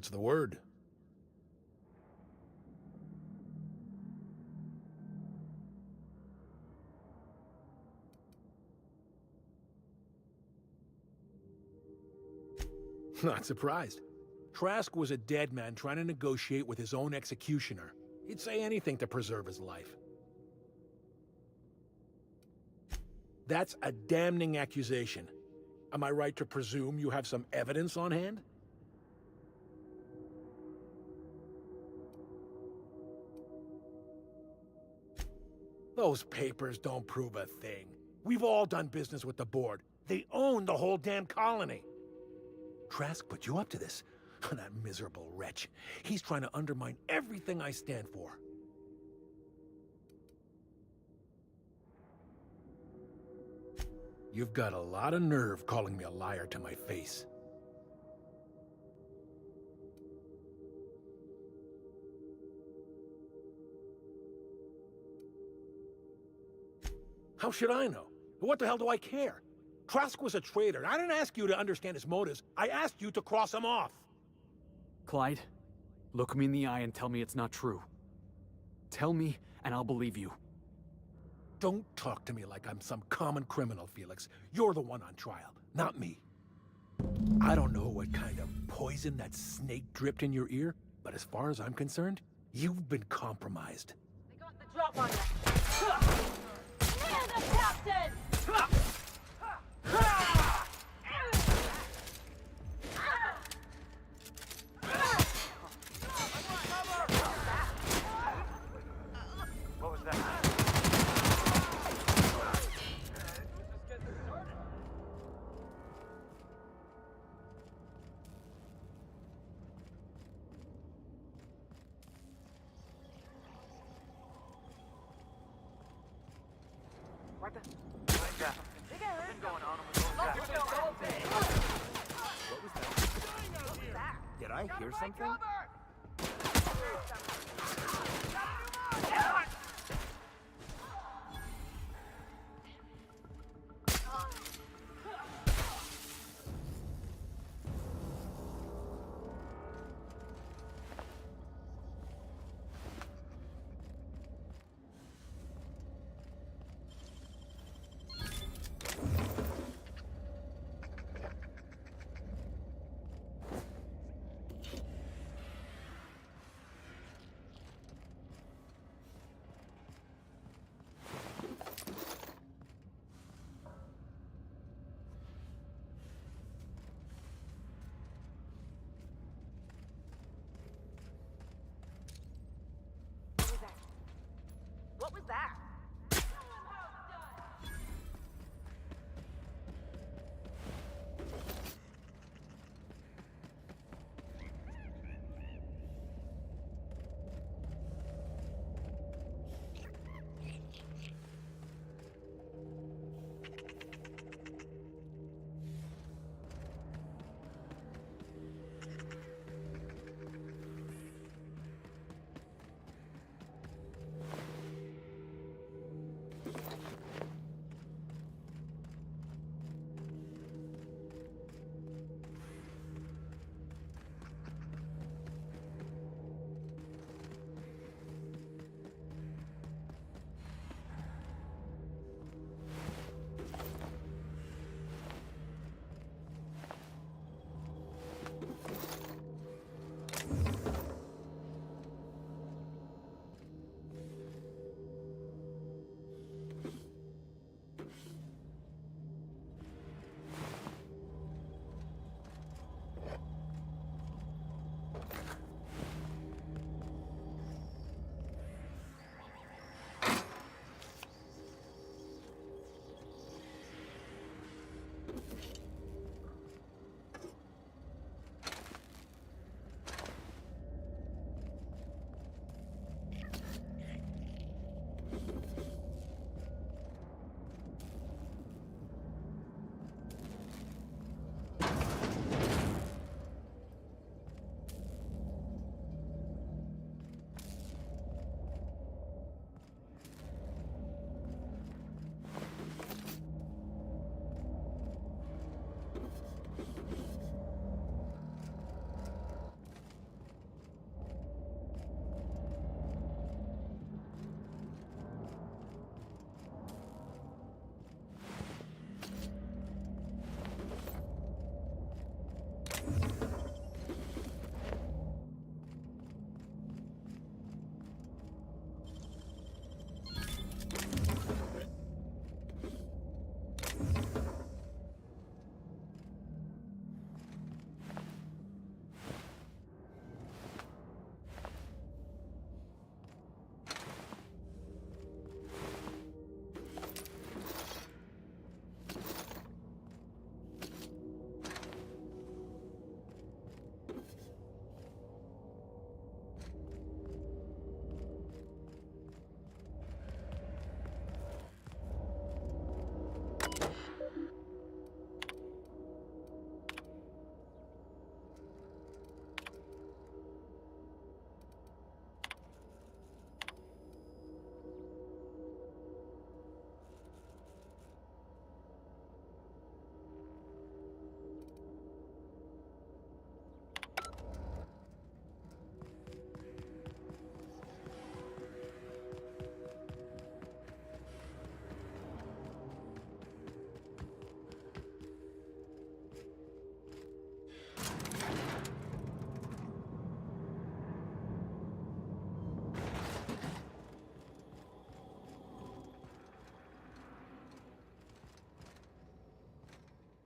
What's the word? Not surprised. Trask was a dead man trying to negotiate with his own executioner. He'd say anything to preserve his life. That's a damning accusation. Am I right to presume you have some evidence on hand? Those papers don't prove a thing. We've all done business with the board. They own the whole damn colony. Trask put you up to this. That miserable wretch. He's trying to undermine everything I stand for. You've got a lot of nerve calling me a liar to my face. How should I know? What the hell do I care? Trask was a traitor. I didn't ask you to understand his motives. I asked you to cross him off. Clyde, look me in the eye and tell me it's not true. Tell me, and I'll believe you. Don't talk to me like I'm some common criminal, Felix. You're the one on trial, not me. I don't know what kind of poison that snake dripped in your ear, but as far as I'm concerned, you've been compromised. They got the drop on you. Near the captain! What was that? What the? Yeah. Been going on with those guys. What was that? Did I hear something?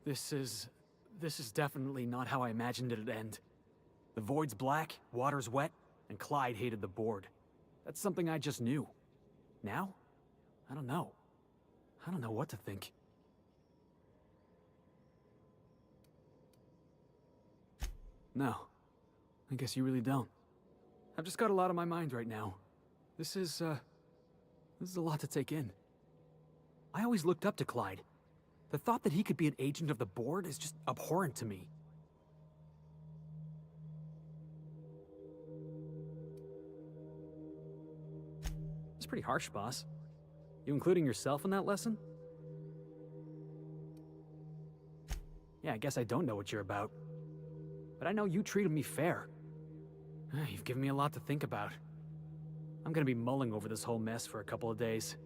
This is definitely not how I imagined it'd end. The void's black, water's wet, and Clyde hated the board. That's something I just knew. Now? I don't know. I don't know what to think. No. I guess you really don't. I've just got a lot on my mind right now. This is a lot to take in. I always looked up to Clyde. The thought that he could be an agent of the board is just abhorrent to me. It's pretty harsh, boss. You including yourself in that lesson? Yeah, I guess I don't know what you're about. But I know you treated me fair. You've given me a lot to think about. I'm gonna be mulling over this whole mess for a couple of days.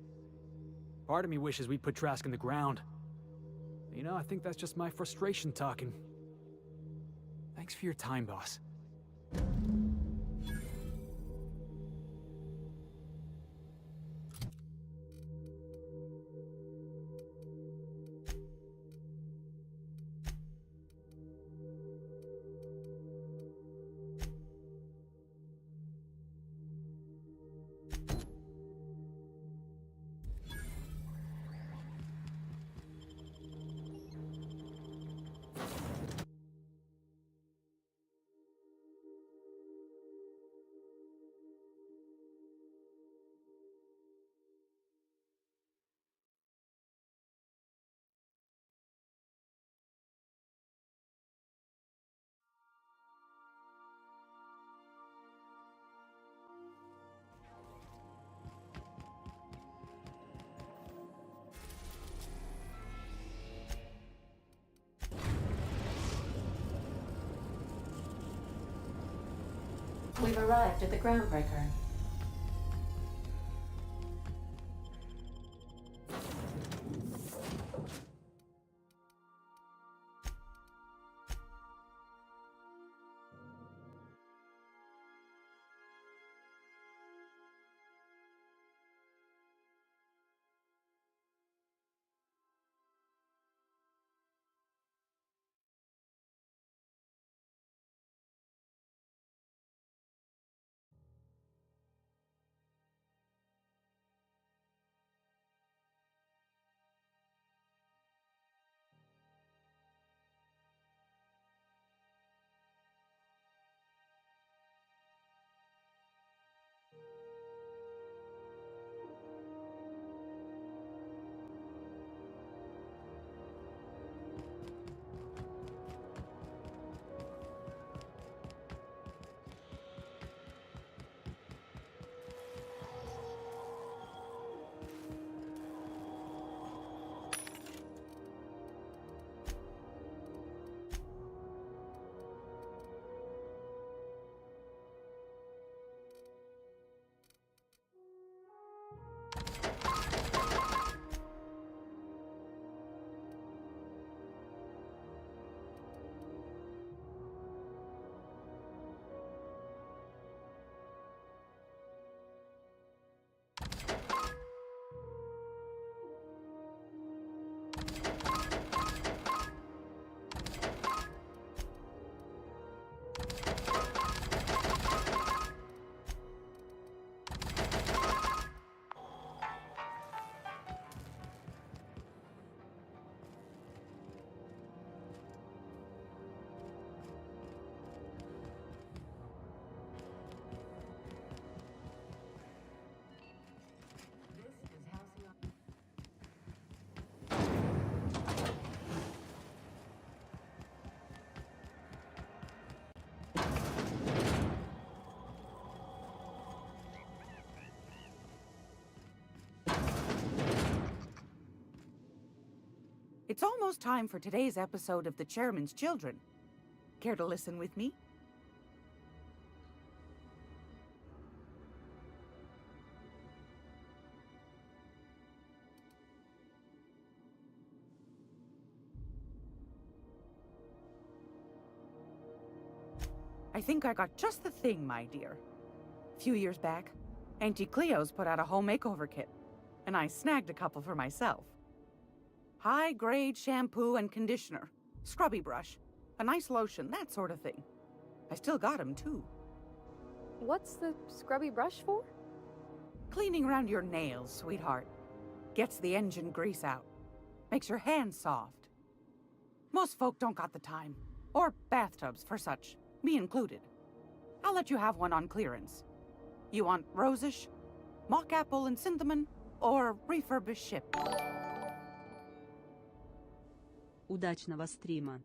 Part of me wishes we'd put Trask in the ground. You know, I think that's just my frustration talking. Thanks for your time, boss. We've arrived at the groundbreaker. It's almost time for today's episode of The Chairman's Children. Care to listen with me? I think I got just the thing, my dear. A few years back, Auntie Cleo's put out a home makeover kit, and I snagged a couple for myself. High-grade shampoo and conditioner, scrubby brush, a nice lotion, that sort of thing. I still got 'em too. What's the scrubby brush for? Cleaning around your nails, sweetheart. Gets the engine grease out. Makes your hands soft. Most folk don't got the time. Or bathtubs for such, me included. I'll let you have one on clearance. You want rosish, mock apple and cinnamon, or refurbished ship? Удачного стрима.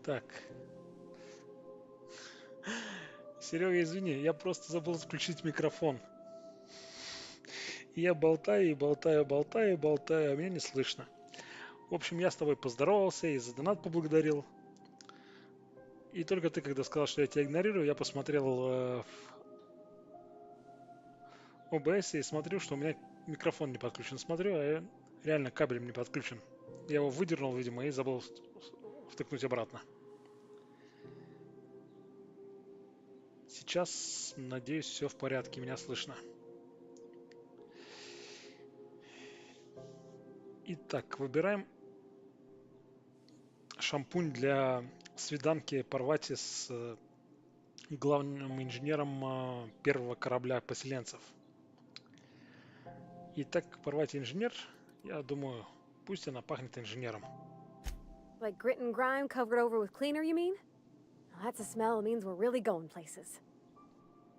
Так. Серега, извини, я просто забыл включить микрофон. И я болтаю, и болтаю, болтаю, и болтаю, а меня не слышно. В общем, я с тобой поздоровался и за донат поблагодарил. И только ты, когда сказал, что я тебя игнорирую, я посмотрел в ОБС и смотрю, что у меня микрофон не подключен. Смотрю, а реально кабель не подключен. Я его выдернул, видимо, и забыл втыкнуть обратно. Сейчас, надеюсь, все в порядке, меня слышно. Итак, выбираем шампунь для свиданки Парвати с главным инженером первого корабля поселенцев. Итак, Парвати инженер, я думаю, пусть она пахнет инженером. Like grit and grime covered over with cleaner, you mean? Well, that's a smell that means we're really going places.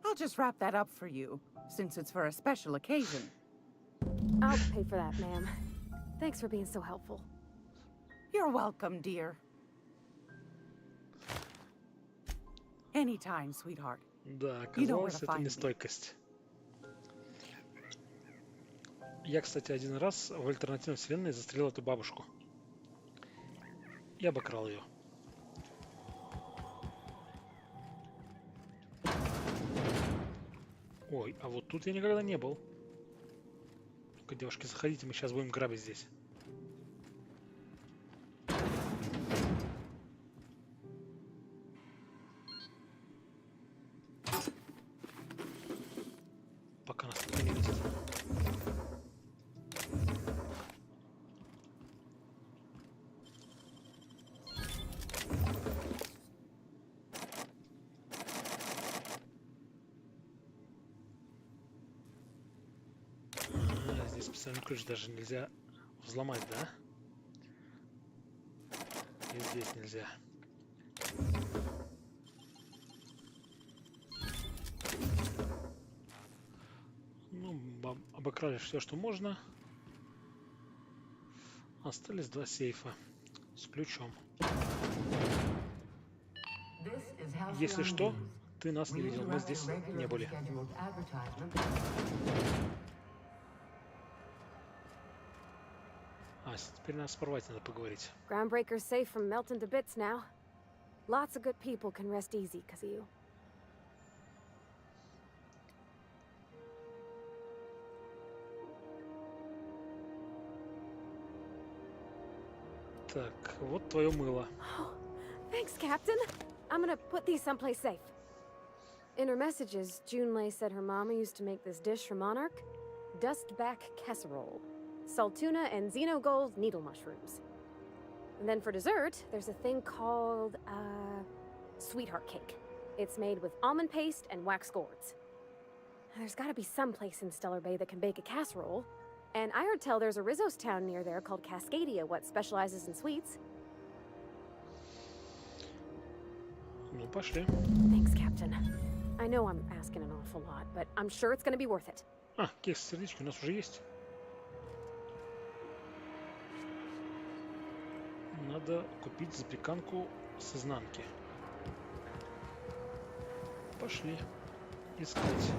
I'll just wrap that up for you, since it's for a special occasion. I'll pay for that, ma'am. Thanks for being so helpful. You're welcome, dear. Anytime, sweetheart. Да, оказалось, это не стойкость. Я, кстати, один раз в альтернативной вселенной застрелил эту бабушку. И обокрал ее. Ой, а вот тут я никогда не был. Ну-ка, девушки, заходите, мы сейчас будем грабить здесь. Пока нас никто не видит. Здесь специальный ключ даже нельзя взломать, да? И здесь нельзя. Ну, обокрали все, что можно. Остались два сейфа с ключом. Если что, Ты нас не видел, мы здесь не были. А, теперь нас порвать надо поговорить. Groundbreaker's safe from melting to bits now. Lots of good people can rest easy because of you. Так, вот твое мыло. Oh, thanks, Captain. I'm gonna put these someplace safe. In her messages, Junlei said her mama used to make this dish for Monarch. Dustback casserole. Salt tuna and xenogold needle mushrooms. And then for dessert, there's a thing called, sweetheart cake. It's made with almond paste and wax gourds. There's gotta be some place in Stellar Bay that can bake a casserole. And I heard tell there's a Rizzo's town near there called Cascadia, what specializes in sweets. Ну, пошли. Thanks, Captain. I know I'm asking an awful lot, but I'm sure it's gonna be worth it. А, кекс сердечки у нас уже есть. Надо купить запеканку с изнанки. Пошли искать,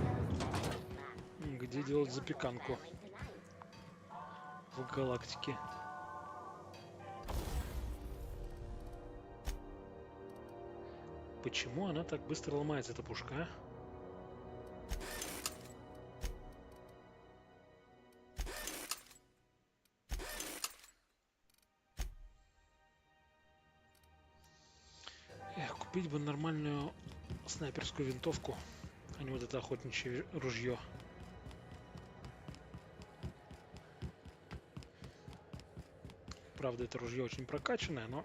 где делать запеканку в галактике. Почему она так быстро ломается, эта пушка, а? Эх, купить бы нормальную снайперскую винтовку, а не вот это охотничье ружье. Правда, это ружье очень прокачанное, но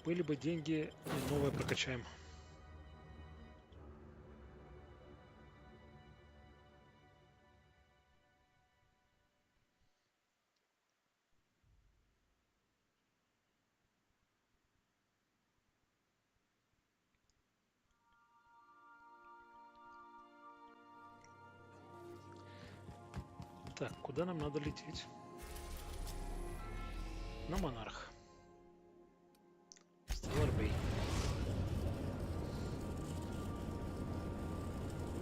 были бы деньги, и новое прокачаем. Так, куда нам надо лететь? На Монарх. Stellar Bay.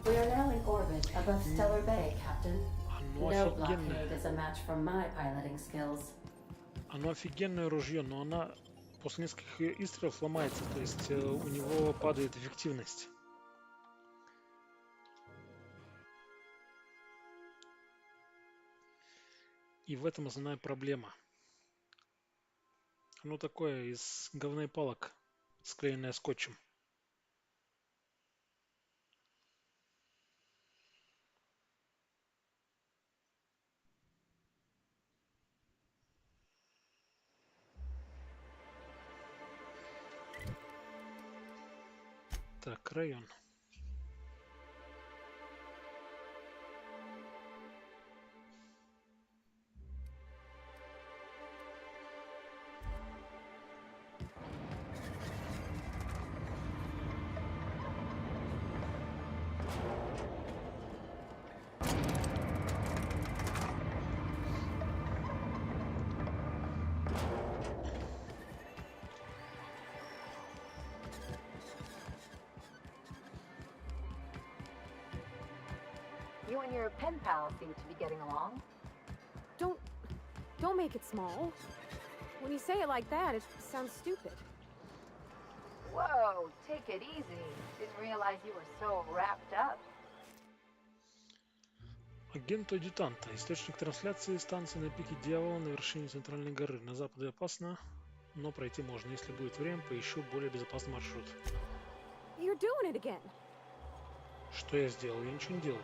We are now in orbit above Stellar Bay, Captain. Оно No офигенное. blockade is a match for my piloting skills. Оно офигенное ружье, но она после нескольких выстрелов ломается, то есть у него падает эффективность. И в этом основная проблема. Оно такое из говна и палок, склеенное скотчем. Так, район. You and your pen pal seem to be getting along. Don't make it small. When you say it like that, it sounds stupid. Whoa, take it easy. Didn't realize you were so wrapped up. Агент-адъютанта. Источник трансляции станции на пике Дьявола на вершине Центральной горы. На западе опасно, но пройти можно. Если будет время, поищу более безопасный маршрут. You're doing it again. Что я сделал? Я ничего не делал.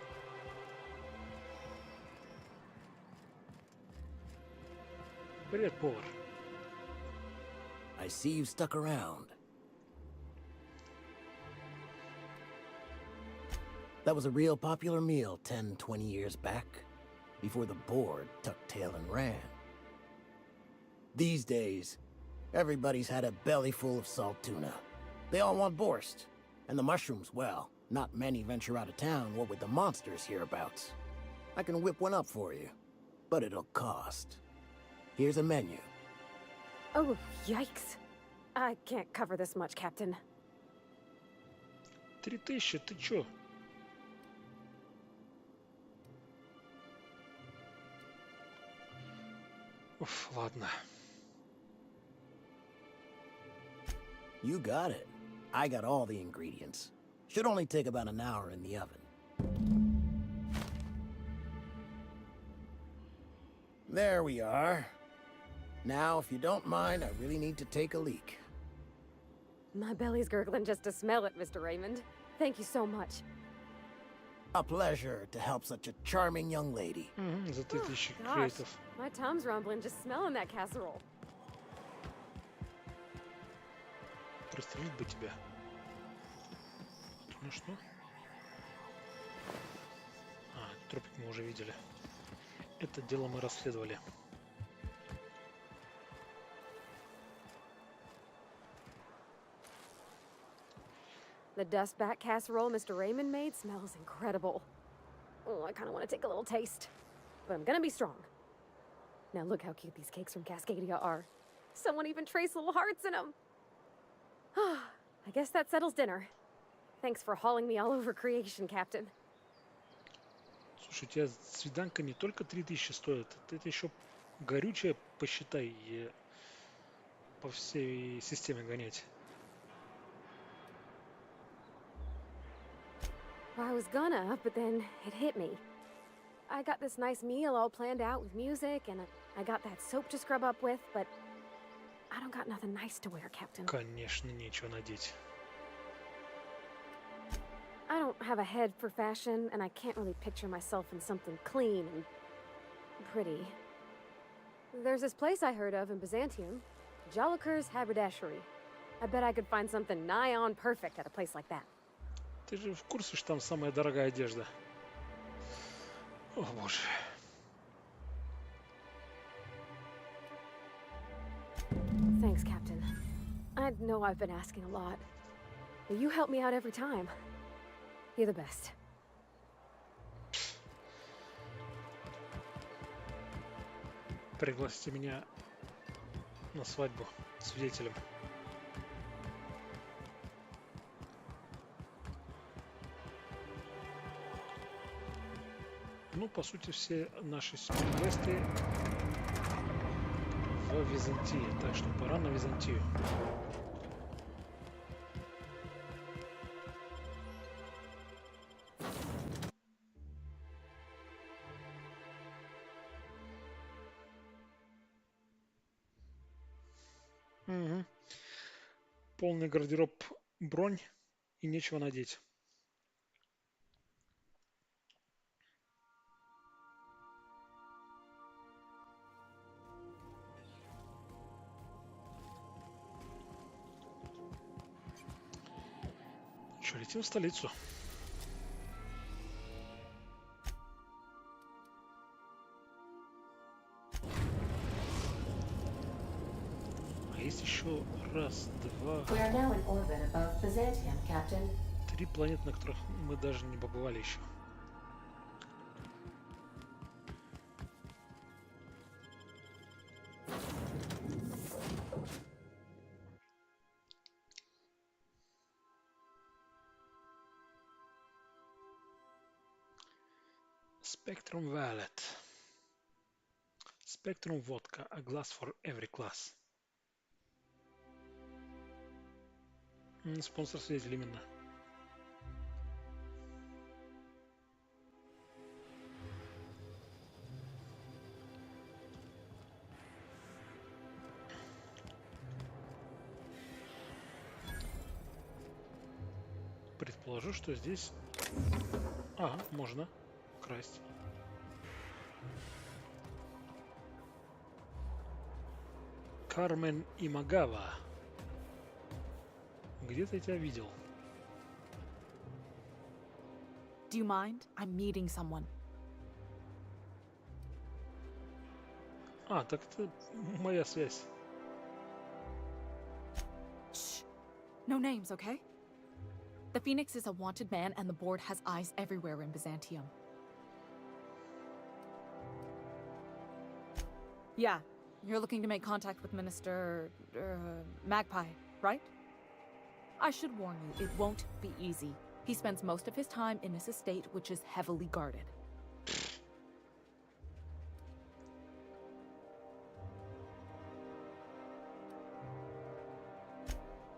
Привет, повар. I see you stuck around. That was a real popular meal 10, 20 years back, before the board tucked tail and ran. These days, everybody's had a belly full of salt tuna. They all want borscht. And the mushrooms, well, not many venture out of town, what with the monsters hereabouts. I can whip one up for you, but it'll cost. Here's a menu. Oh, yikes. I can't cover this much, Captain. 3000, ты чё? Уф, ладно. You got it. I got all the ingredients. Should only take about an hour in the oven. There we are. Now, if you don't mind, I really need to take a leak. My belly's gurgling just to smell it, Mr. Raymond. Thank you so much. A pleasure to help such a charming young lady. За 3000 Gosh, кредитов. my tum's rumbling just smelling that casserole. Прострелить бы тебя. Ну что? Тропик мы уже видели. Это дело мы расследовали. The dustback casserole Mr. Raymond made smells incredible. Oh, I kind of want to take a little taste. But I'm gonna be strong. Now look how cute these cakes from Cascadia are. Someone even traced little hearts in them. I guess that settles dinner. Thanks for hauling me all over creation, Captain. Слушай, у тебя свиданка не только 3000 стоит, это еще горючее, посчитай, и по всей системе гонять. Well, I was gonna, but then it hit me. I got this nice meal all planned out with music, and I got that soap to scrub up with, but I don't got nothing nice to wear, Captain. Конечно, нечего надеть. I don't have a head for fashion, and I can't really picture myself in something clean and pretty. There's this place I heard of in Byzantium, Jolicoeur's Haberdashery. I bet I could find something nigh on perfect at a place like that. Ты же в курсе, что там самая дорогая одежда? О, боже. Thanks, Captain. I know I've been asking a lot, but you help me out every time. You're the best. Пригласите меня на свадьбу свидетелем. Ну, по сути, все наши квесты в Византии, так что пора на Византию. Угу. Полный гардероб, бронь и нечего надеть. Что, летим в столицу? А есть еще раз, два, We are now in orbit above Byzantium, Captain. 3 планеты, на которых мы даже не побывали еще. Spectrum Wallet. Spectrum Vodka. A glass for every class. Спонсор свидетель именно. Предположу, что здесь... Ага, можно красть. Кармен Имагава. Где-то я тебя видел. Do you mind? I'm meeting someone. А, так это моя связь. Shh. No names, okay? The Phoenix is a wanted man, and the board has eyes everywhere in Byzantium. Yeah, you're looking to make contact with Minister... Magpie, right? I should warn you, it won't be easy. He spends most of his time in his estate, which is heavily guarded.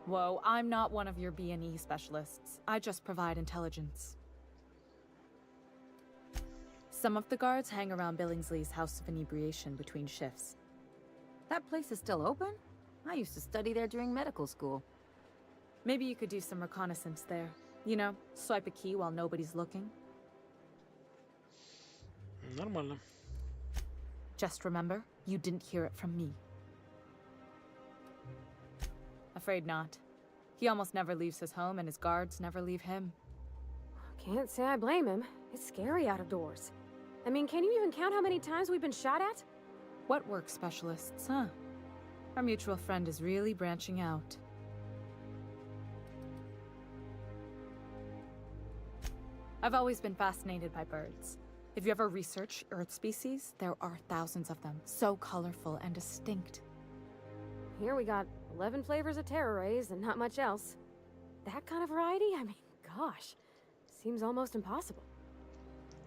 Whoa, I'm not one of your B&E specialists. I just provide intelligence. Some of the guards hang around Billingsley's House of Inebriation between shifts. That place is still open? I used to study there during medical school. Maybe you could do some reconnaissance there. You know, swipe a key while nobody's looking. Нормально. Just remember, you didn't hear it from me. Afraid not. He almost never leaves his home, and his guards never leave him. Can't say I blame him. It's scary out of doors. I mean, can you even count how many times we've been shot at? What work specialists, huh? Our mutual friend is really branching out. I've always been fascinated by birds. If you ever research Earth species, there are thousands of them, so colorful and distinct. Here we got 11 flavors of terror rays and not much else. That kind of variety? I mean, gosh. Seems almost impossible.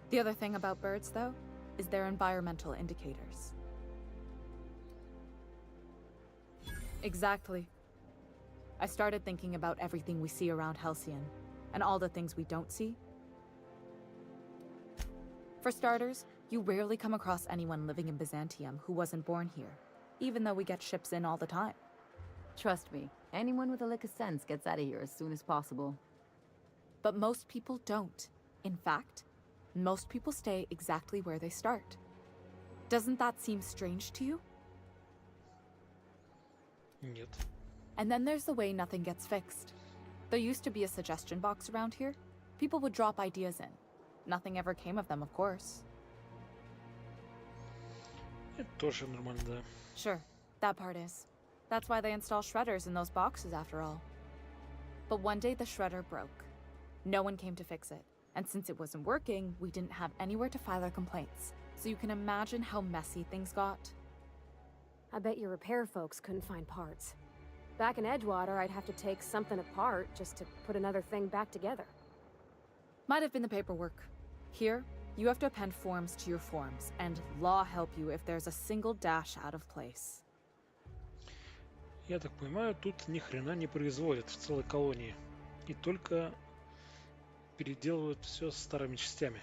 The other thing about birds, though, is their environmental indicators. Exactly. I started thinking about everything we see around Halcyon, and all the things we don't see. For starters, you rarely come across anyone living in Byzantium who wasn't born here, even though we get ships in all the time. Trust me, anyone with a lick of sense gets out of here as soon as possible. But most people don't. In fact, most people stay exactly where they start. Doesn't that seem strange to you? Нет. And then there's the way nothing gets fixed. There used to be a suggestion box around here. People would drop ideas in. Nothing ever came of them, of course. Это тоже нормально, да. Sure, that part is. That's why they install shredders in those boxes, after all. But one day the shredder broke. No one came to fix it. And since it wasn't working, we didn't have anywhere to file our complaints. So you can imagine how messy things got. I bet your repair folks couldn't find parts. Back in Edgewater, I'd have to take something apart just to put another thing back together. Might have been the paperwork. Here, you have to append forms to your forms, and law help you if there's a single dash out of place. Я так понимаю, тут ни хрена не производят в целой колонии. И только переделывают все старыми частями.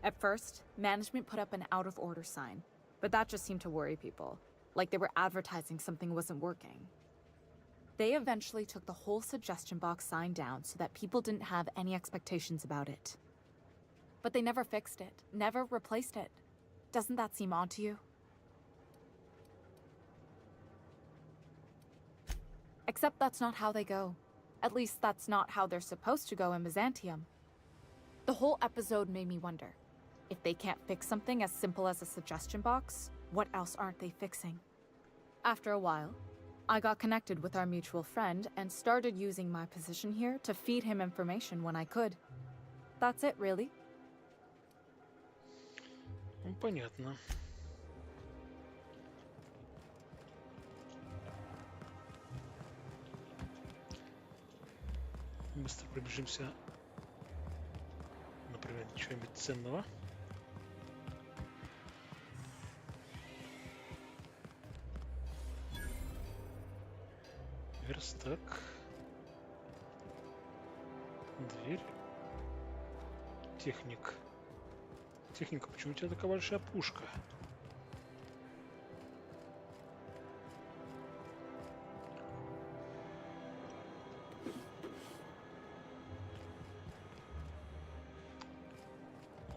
At first, management put up an out-of-order sign, but that just seemed to worry people, like they were advertising something wasn't working. They eventually took the whole suggestion box sign down so that people didn't have any expectations about it. But they never fixed it, never replaced it. Doesn't that seem odd to you? Except that's not how they go. At least that's not how they're supposed to go in Byzantium. The whole episode made me wonder, if they can't fix something as simple as a suggestion box, what else aren't they fixing? After a while, I got connected with our mutual friend and started using my position here to feed him information when I could. That's it, really. Ну, понятно. Быстро пробежимся, например, чего-нибудь ценного. Верстак. Дверь. Техник. Техника, почему у тебя такая большая пушка?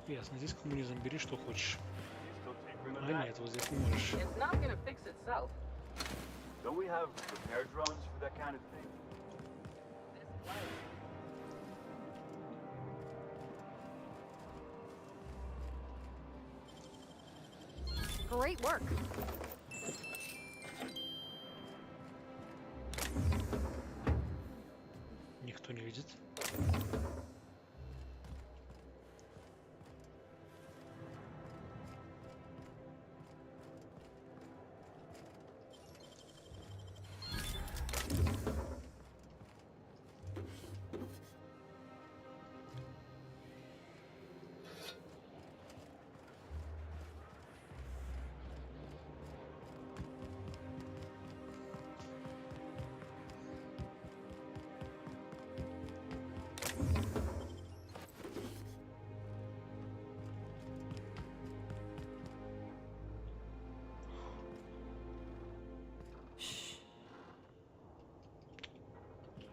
Ясно, здесь коммунизм, бери что хочешь. А нет, вот здесь не можешь. It's not gonna fix itself. Don't we have repair drones for that kind of thing? Great work. Никто не видит.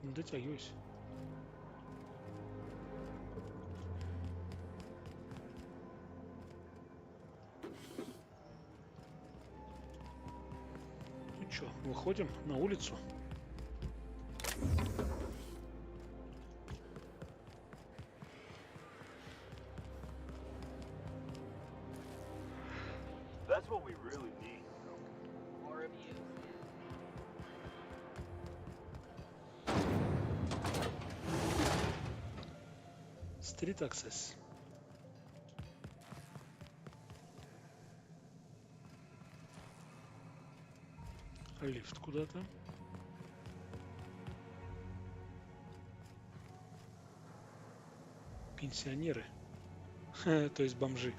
Не дотягиваюсь. Ну чё, выходим на улицу. That's what we really need. More of you. Street access. Лифт куда-то. Пенсионеры. То есть бомжи.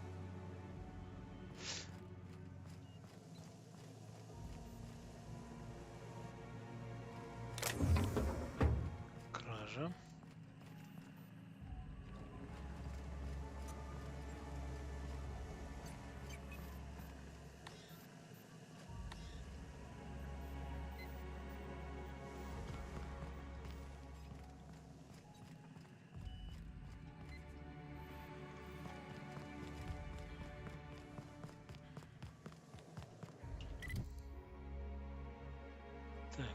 Кража. Так.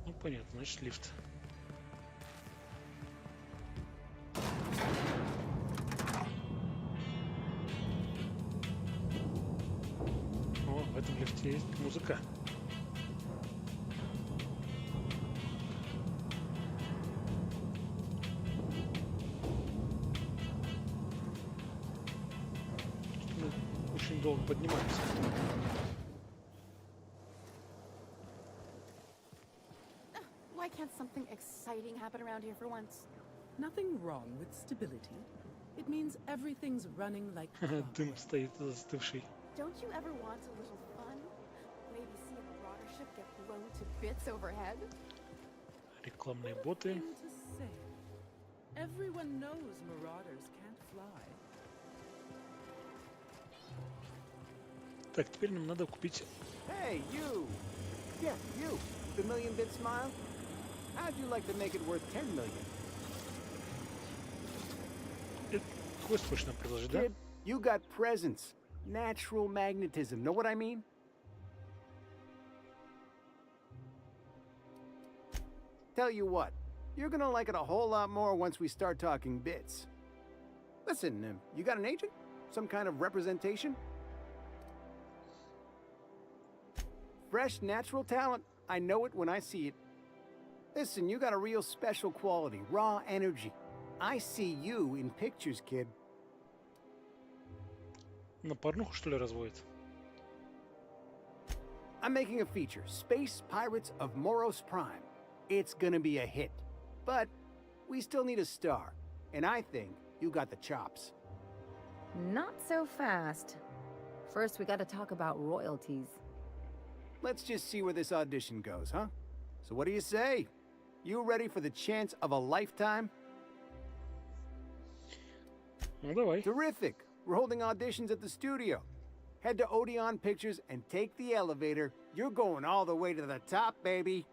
Ну понятно, значит лифт. О, в этом лифте есть музыка. Мы очень долго поднимаемся. Why can't something exciting happen around here for once? Nothing wrong with stability. It means everything's running like Дым стоит застывший. Don't you ever want a little fun? Maybe see a marauder ship get blown to bits overhead? Рекламные боты. thing to say. Everyone knows marauders can't fly. Так, теперь нам надо купить... Hey, you! Yeah, you! The million-bit smile? How'd you like to make it worth 10 million? Квест хочешь нам предложить, да? Kid, you got presence. Natural magnetism. Know what I mean? Tell you what, you're gonna like it a whole lot more once we start talking bits. Listen, you got an agent? Some kind of representation? Fresh, natural talent. I know it when I see it. Listen, you got a real special quality, raw energy. I see you in pictures, kid. На порнуху, что ли, разводит? I'm making a feature, Space Pirates of Moros Prime. It's gonna be a hit. But we still need a star. And I think you got the chops. Not so fast. First, we gotta talk about royalties. Let's just see where this audition goes, huh? So what do you say? You ready for the chance of a lifetime? Ну, давай. Terrific. We're holding auditions at the studio. Head to Odeon Pictures and take the elevator. You're going all the way to the top, baby.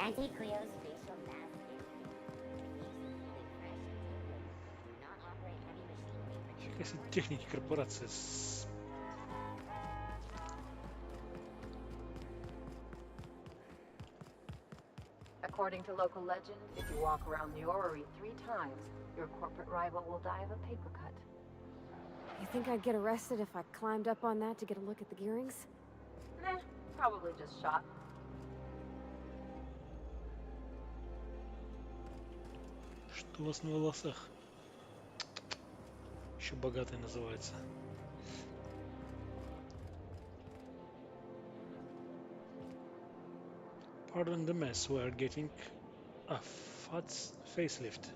Anti-Cleo's facial mask do not operate heavy machinery. Если техники корпорации According to local legend, if you walk around the orrery 3 times, your corporate rival will die of a paper cut. You think I'd get arrested if I climbed up on that to get a look at the gearings? Nah, probably just shot. Что у вас на волосах? Еще богатый называется. Pardon the mess, we are getting a facelift.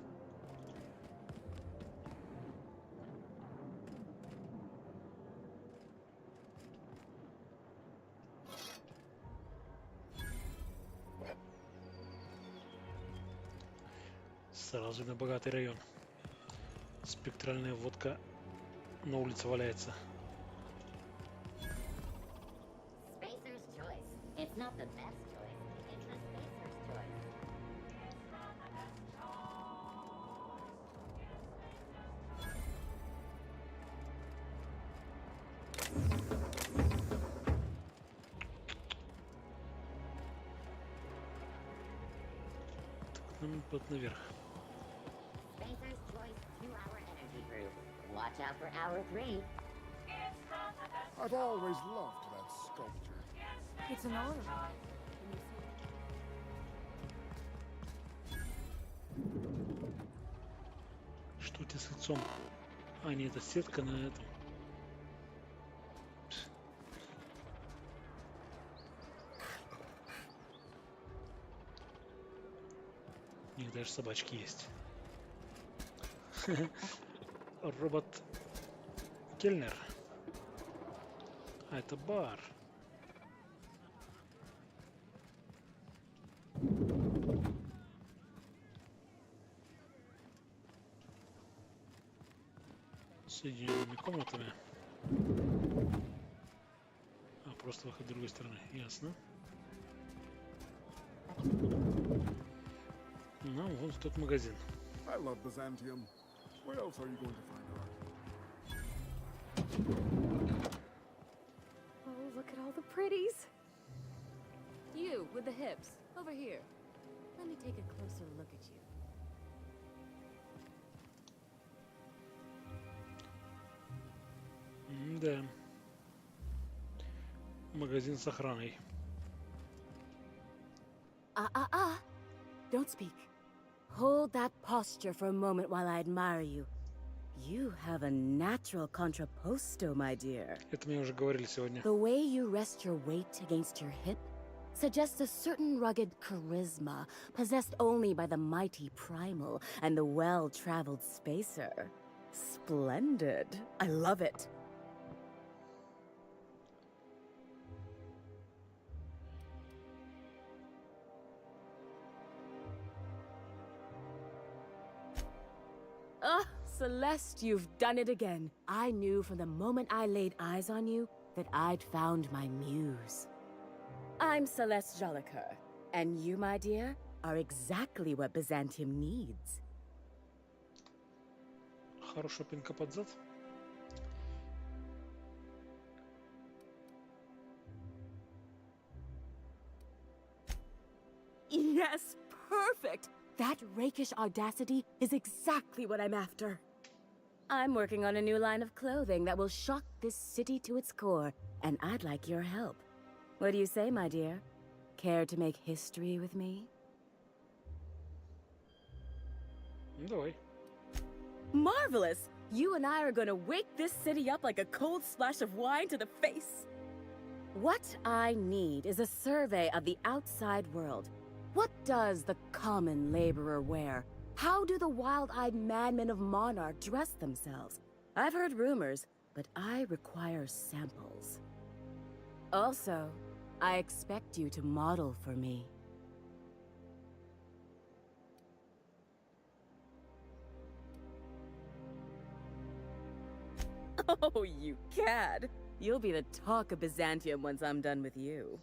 Сразу на богатый район. Спектральная водка на улице валяется. Spacer's choice. It's not the best choice. It's the spacer's choice. Нам под наверх. Spacer's choice 2-hour energy group. Watch out for hour 3. I've always loved that sculpture. It's an honor. Что у тебя с лицом? А, нет, это сетка на этом. У них даже собачки есть. Робот Кельнер. А это бар. Соединенными комнатами. А, просто выход с другой стороны. Ясно. Ну, вот тот магазин. I love Byzantium. Where else are you going to find art? Oh, look at all the pretties. You, with the hips. Over here. Let me take a closer look at you. Да. Магазин с охраной. Don't speak. Hold that posture for a moment while I admire you. You have a natural contrapposto, my dear. Это мне уже говорили сегодня. The way you rest your weight against your hip suggests a certain rugged charisma possessed only by the mighty primal and the well-traveled spacer. Splendid. I love it. Celeste, you've done it again. I knew from the moment I laid eyes on you that I'd found my muse. I'm Celeste Jolicoeur, and you, my dear, are exactly what Byzantium needs. Хорошая пинка под зад. Yes, perfect! That rakish audacity is exactly what I'm after. I'm working on a new line of clothing that will shock this city to its core, and I'd like your help. What do you say, my dear? Care to make history with me? Давай. Marvelous! You and I are gonna wake this city up like a cold splash of wine to the face. What I need is a survey of the outside world. What does the common laborer wear? How do the wild-eyed madmen of Monarch dress themselves? I've heard rumors, but I require samples. Also, I expect you to model for me. Oh, you cad! You'll be the talk of Byzantium once I'm done with you.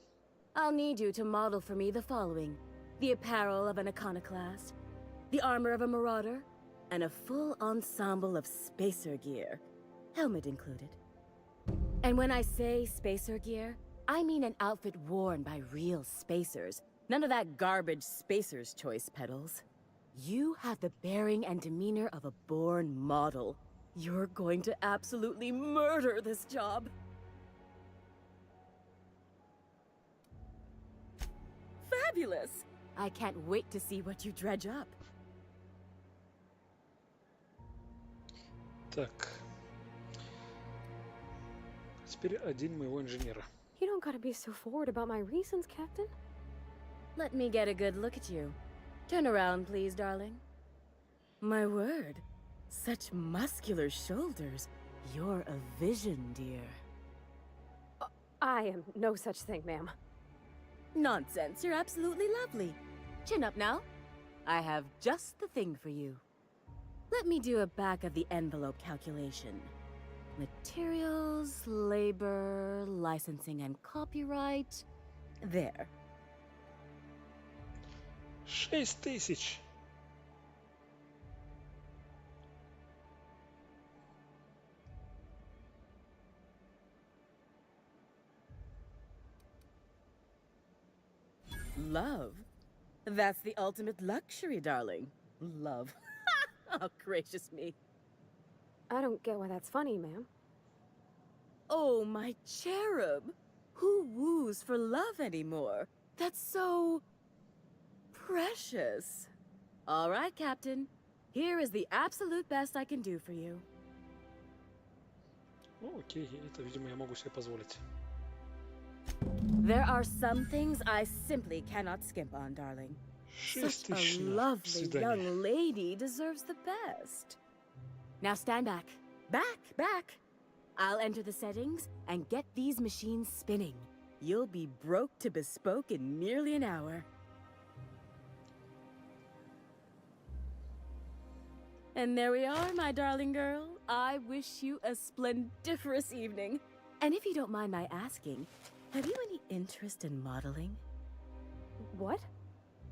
I'll need you to model for me the following. The apparel of an iconoclast, the armor of a marauder, and a full ensemble of spacer gear, helmet included. And when I say spacer gear, I mean an outfit worn by real spacers, none of that garbage spacer's choice pedals. You have the bearing and demeanor of a born model. You're going to absolutely murder this job. Fabulous! I can't wait to see what you dredge up. Так. Теперь один моего инженера. You don't gotta be so forward about my reasons, Captain. Let me get a good look at you. Turn around, please, darling. My word. Such muscular shoulders. You're a vision, dear. I am no such thing, ma'am. Nonsense. You're absolutely lovely. Chin up now. I have just the thing for you. Let me do a back-of-the-envelope calculation. Materials, labor, licensing and copyright. There. 6000. Love? That's the ultimate luxury, darling. Love. Oh, gracious me. I don't get why that's funny, ma'am. Oh, my cherub. Who woos for love anymore? That's so... precious. All right, Captain. Here is the absolute best I can do for you. Ну, окей, это, видимо, я могу себе позволить. There are some things I simply cannot skimp on, darling. Such a lovely young lady deserves the best. Now stand back. Back! I'll enter the settings and get these machines spinning. You'll be broke to bespoke in nearly an hour. And there we are, my darling girl. I wish you a splendiferous evening. And if you don't mind my asking, have you any interest in modeling? What?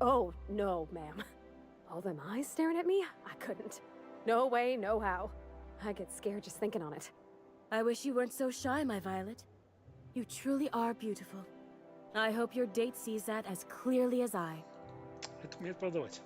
Oh, no, ma'am. All them eyes staring at me? I couldn't. No way, no how. I get scared just thinking on it. I wish you weren't so shy, my Violet. You truly are beautiful. I hope your date sees that as clearly as I. Это умеет продавать.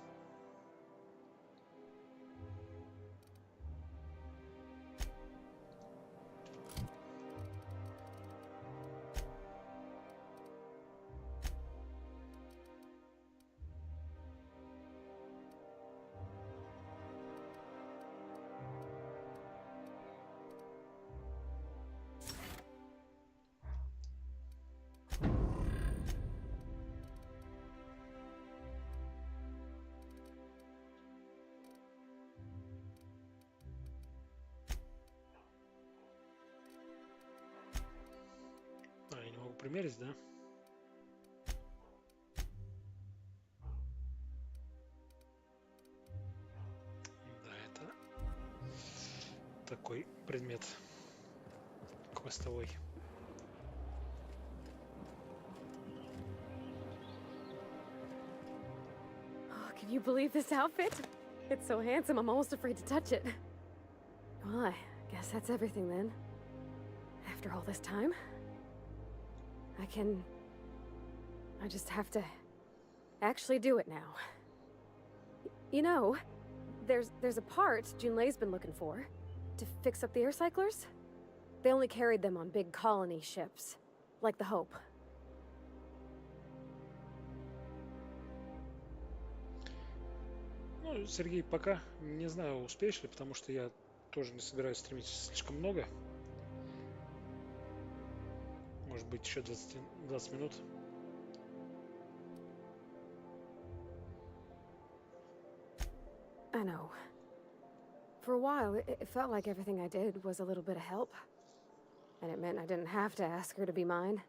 Я не могу примерить, да? Да, это такой предмет квестовой. Oh, can you believe this outfit? It's so handsome, I'm almost afraid to touch it. Well, I guess that's everything then. After all this time, I just have to actually do it now. You know, there's a part Junlei's been looking for to fix up the air cyclers. They only carried them on big colony ships, like the Hope. Ну, Сергей, пока не знаю, успеешь ли, потому что я тоже не собираюсь стримить слишком много. Может быть, еще 20 минут. I know. For a while, it felt like everything I did was a little bit of help. And it meant I didn't have to ask her to be mine.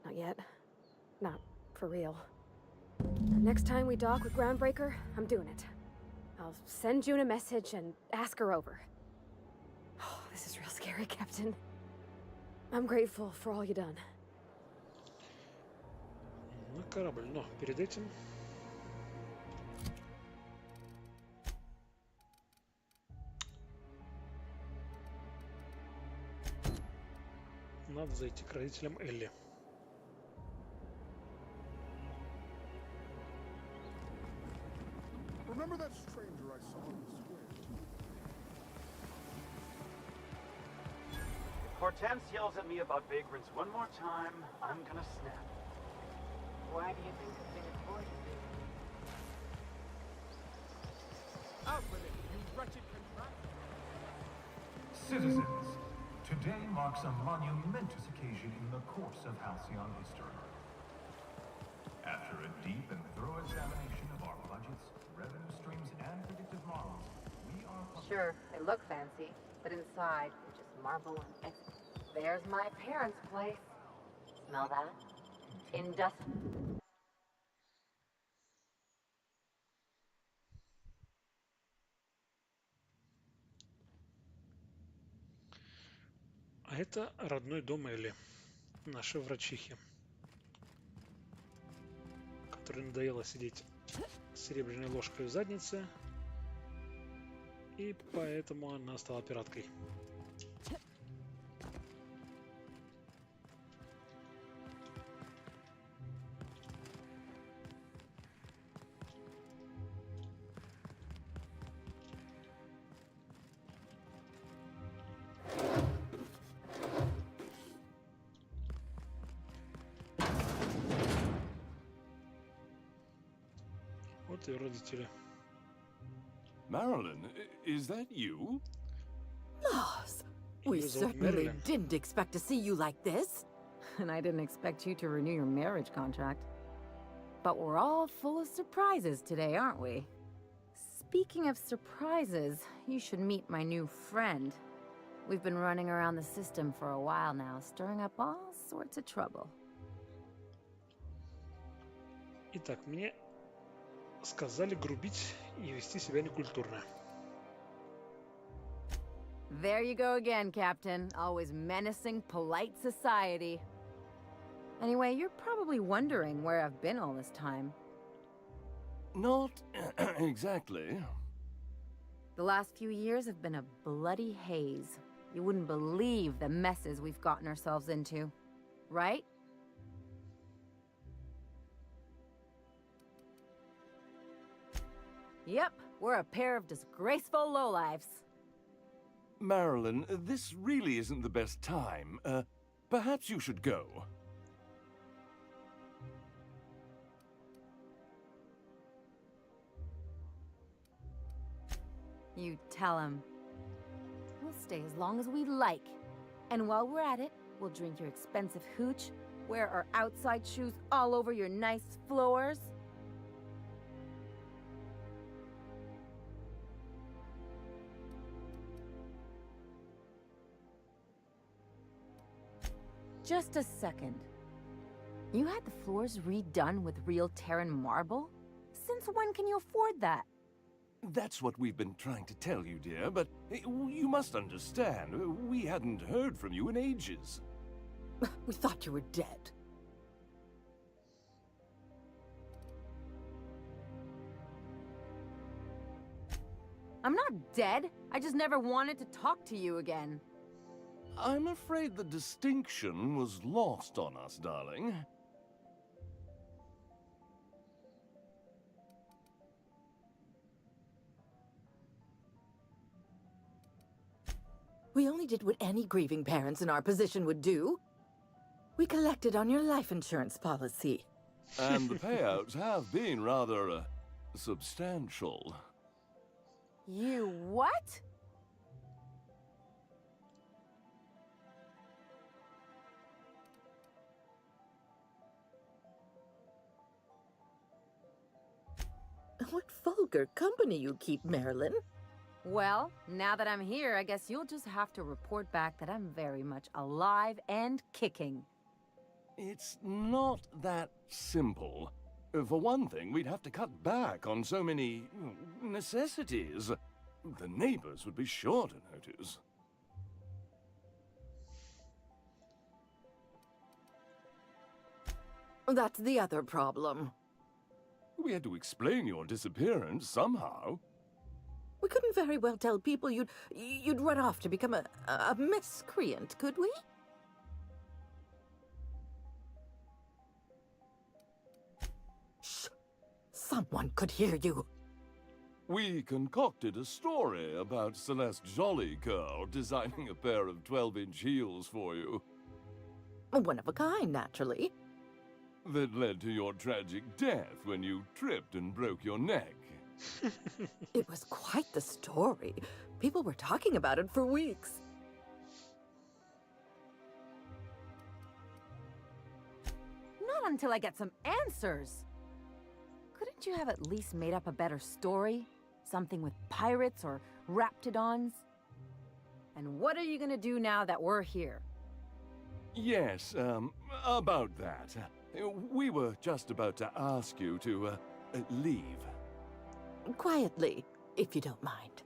Not yet. Not for real. Next time we dock with Groundbreaker, I'm doing it. I'll send June a message and ask her over. Oh, this is real scary, Captain. I'm grateful for all you've done. На корабль, но перед этим... Надо зайти к родителям Элли. Remember that stranger I saw in the square? If Hortense yells at me about vagrants one more time, I'm gonna snap. Why do you think it's been important? Out with it, you wretched contractor! Citizens, today marks a monumentous occasion in the course of Halcyon history. After a deep and thorough examination of our budgets, revenue streams, and predictive models, we are... Sure, they look fancy, but inside, they're just marble and... There's my parents' place. Smell that? Industrial... А это родной дом Элли, нашей врачихи, которой надоело сидеть с серебряной ложкой в заднице, и поэтому она стала пираткой. Вот и родители. Marilyn, is that you? Loss! We certainly didn't expect to see you like this. And I didn't expect you to renew your marriage contract. But we're all full of surprises today, aren't we? Speaking of surprises, you should meet my new friend. We've been running around the system for a while now, stirring up all sorts of trouble. Итак, мне сказали грубить и вести себя некультурно. There you go again, Captain. Always menacing polite society. Anyway, you're probably wondering where I've been all this time. Not exactly. The last few years have been a bloody haze. You wouldn't believe the messes we've gotten ourselves into. Right? Yep, we're a pair of disgraceful lowlifes. Marilyn, this really isn't the best time. Perhaps you should go. You tell him. We'll stay as long as we like. And while we're at it, we'll drink your expensive hooch, wear our outside shoes all over your nice floors. Just a second. You had the floors redone with real Terran marble? Since when can you afford that? That's what we've been trying to tell you, dear, but you must understand, we hadn't heard from you in ages. We thought you were dead. I'm not dead. I just never wanted to talk to you again. I'm afraid the distinction was lost on us, darling. We only did what any grieving parents in our position would do. We collected on your life insurance policy. And the payouts have been rather, substantial. You what? What vulgar company you keep, Marilyn. Well, now that I'm here, I guess you'll just have to report back that I'm very much alive and kicking. It's not that simple. For one thing, we'd have to cut back on so many necessities. The neighbors would be sure to notice. That's the other problem. We had to explain your disappearance somehow. We couldn't very well tell people you'd run off to become a miscreant, could we? Shh! Someone could hear you. We concocted a story about Celeste Jollycurl designing a pair of 12-inch heels for you. One of a kind, naturally. That led to your tragic death when you tripped and broke your neck. It was quite the story. People were talking about it for weeks. Not until I get some answers. Couldn't you have at least made up a better story? Something with pirates or raptidons? And what are you gonna do now that we're here? Yes, about that. We were just about to ask you to, leave. Quietly, if you don't mind.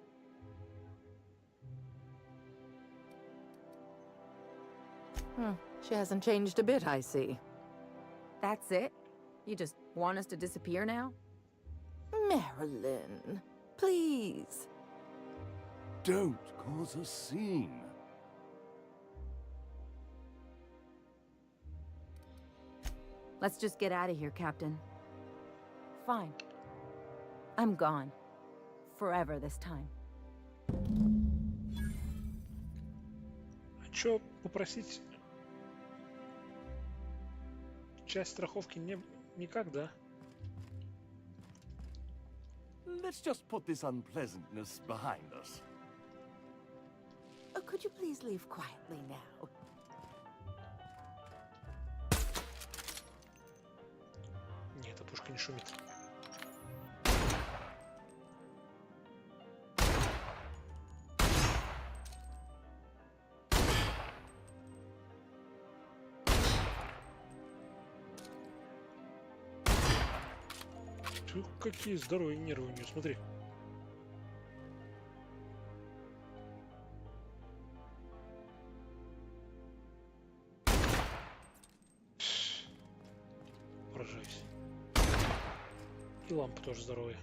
She hasn't changed a bit, I see. That's it? You just want us to disappear now? Marilyn, please. Don't cause a scene. Let's just get out of here, Captain. Fine. I'm gone. Forever this time. А чё попросить? Часть страховки никак, да? Let's just put this unpleasantness behind us. Oh, could you please leave quietly now? Нет, эта пушка не шумит. Фу, какие здоровые нервы у нее, смотри. Поражаюсь. И лампы тоже здоровые.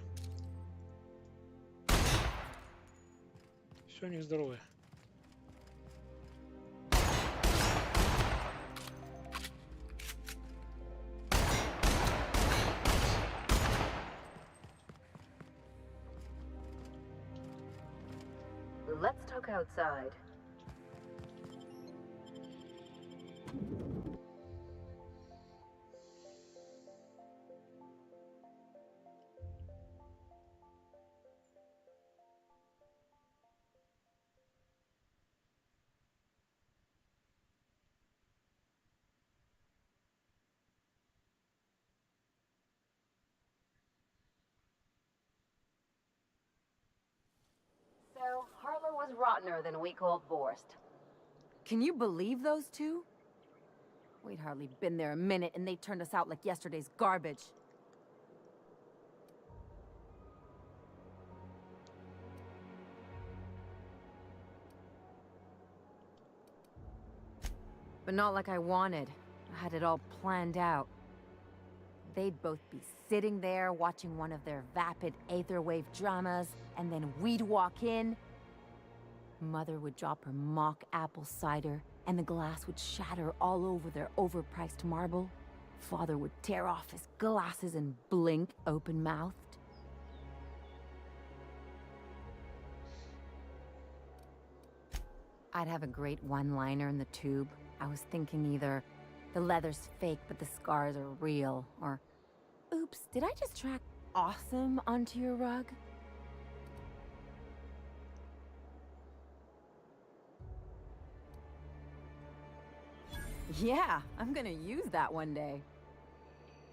Все у них здоровые. Let's talk outside. So, Harlow was rottener than a week-old Borst. Can you believe those two? We'd hardly been there a minute and they turned us out like yesterday's garbage. But not like I wanted. I had it all planned out. They'd both be sitting there watching one of their vapid aetherwave dramas, and then we'd walk in. Mother would drop her mock apple cider, and the glass would shatter all over their overpriced marble. Father would tear off his glasses and blink open-mouthed. I'd have a great one-liner in the tube. I was thinking either, the leather's fake but the scars are real, or, oops, did I just track awesome onto your rug? Yeah, I'm gonna use that one day.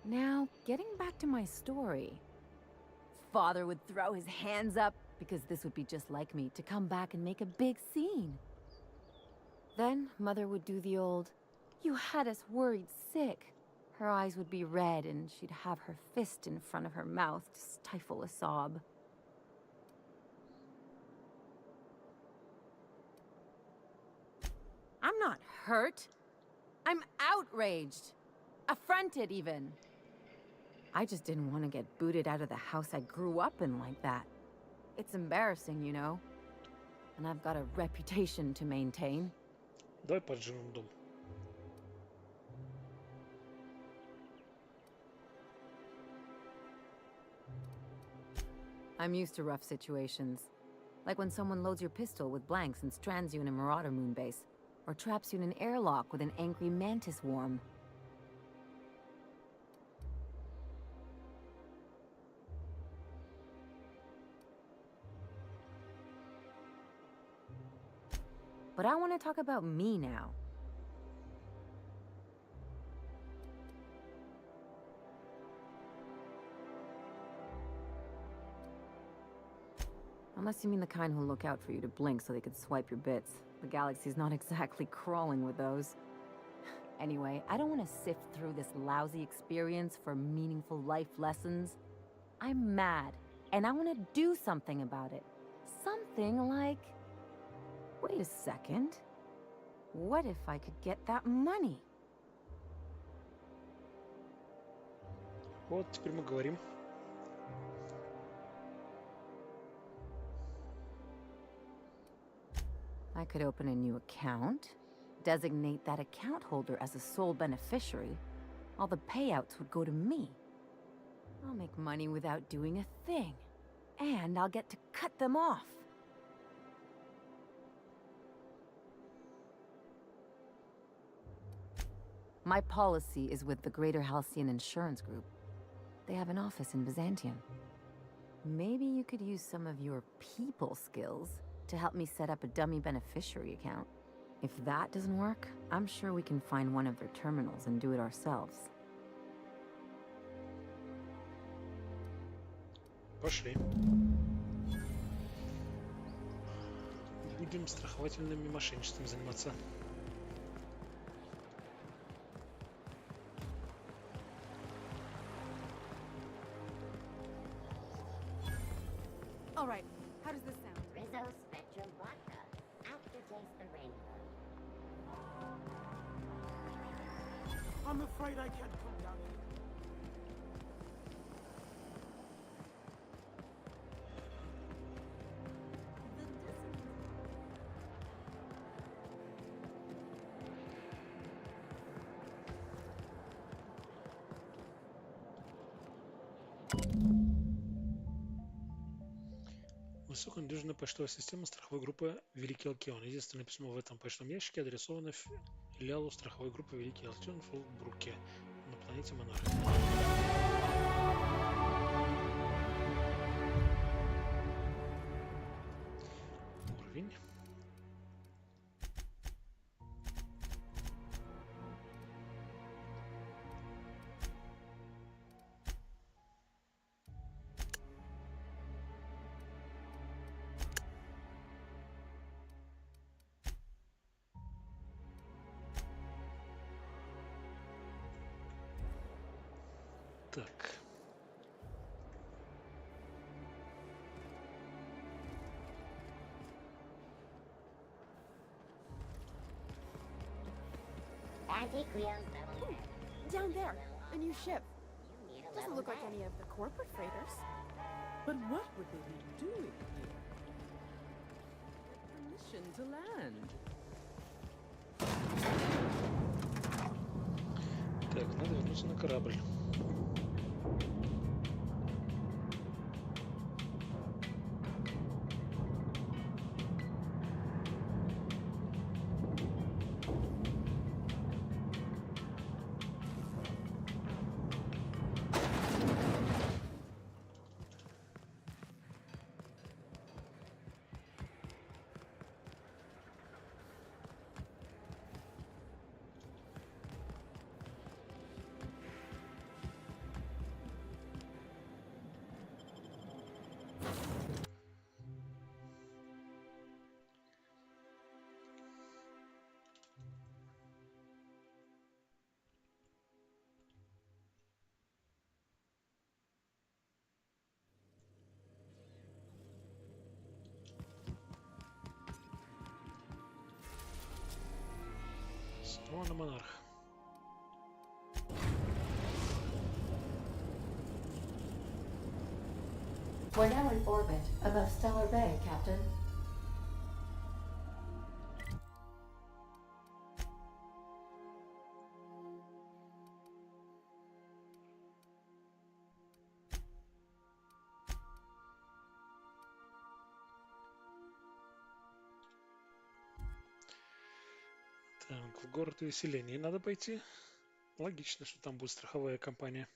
Now, getting back to my story. Father would throw his hands up, because this would be just like me, to come back and make a big scene. Then, Mother would do the old, "You had us worried sick." Her eyes would be red, and she'd have her fist in front of her mouth to stifle a sob. I'm not hurt. I'm outraged. Affronted, even. I just didn't want to get booted out of the house I grew up in like that. It's embarrassing, you know. And I've got a reputation to maintain. Давай поджимем дом. I'm used to rough situations. Like when someone loads your pistol with blanks and strands you in a Marauder moon base, or traps you in an airlock with an angry mantis worm. But I want to talk about me now. Unless you mean the kind who'll look out for you to blink so they could swipe your bits. The galaxy's not exactly crawling with those. Anyway, I don't want to sift through this lousy experience for meaningful life lessons. I'm mad, and I want to do something about it. Something like... Wait a second. What if I could get that money? Вот, теперь мы говорим. I could open a new account, designate that account holder as a sole beneficiary. All the payouts would go to me. I'll make money without doing a thing. And I'll get to cut them off. My policy is with the Greater Halcyon Insurance Group. They have an office in Byzantium. Maybe you could use some of your people skills to help me set up a dummy beneficiary account. If that doesn't work, I'm sure we can find one of their terminals and do it ourselves. Пошли. Будем страховательными мошенничеством заниматься. All right, how does this sound? Rizzo Spectrum Vodka. Aftertaste the rainbow. I'm afraid I can't come down here. Высоконадежная почтовая система страховой группы Великий Алкион. Единственное письмо в этом почтовом ящике адресовано филиалу страховой группы Великий Алкион в Фолбруке на планете Монарх. Уровень. Так. Down there, a new ship. Doesn't look like any of the corporate freighters. But what would they be doing here? Permission to land. Так, надо вернуться на корабль. Снова на Монарх. We're now in orbit above Stellar Bay, Captain. Так, в город увеселений надо пойти. Логично, что там будет страховая компания.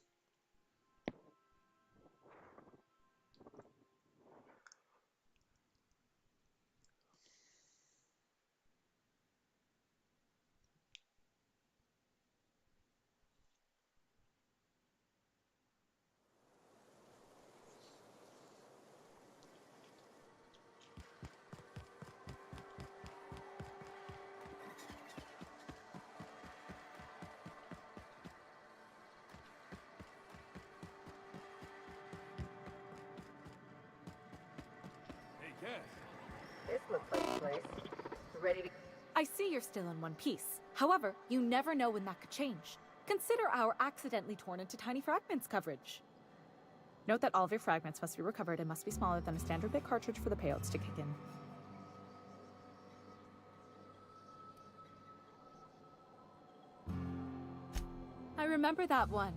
This looks like a place. Ready to... I see you're still in one piece. However, you never know when that could change. Consider our accidentally torn into tiny fragments coverage. Note that all of your fragments must be recovered and must be smaller than a standard bit cartridge for the payouts to kick in. I remember that one.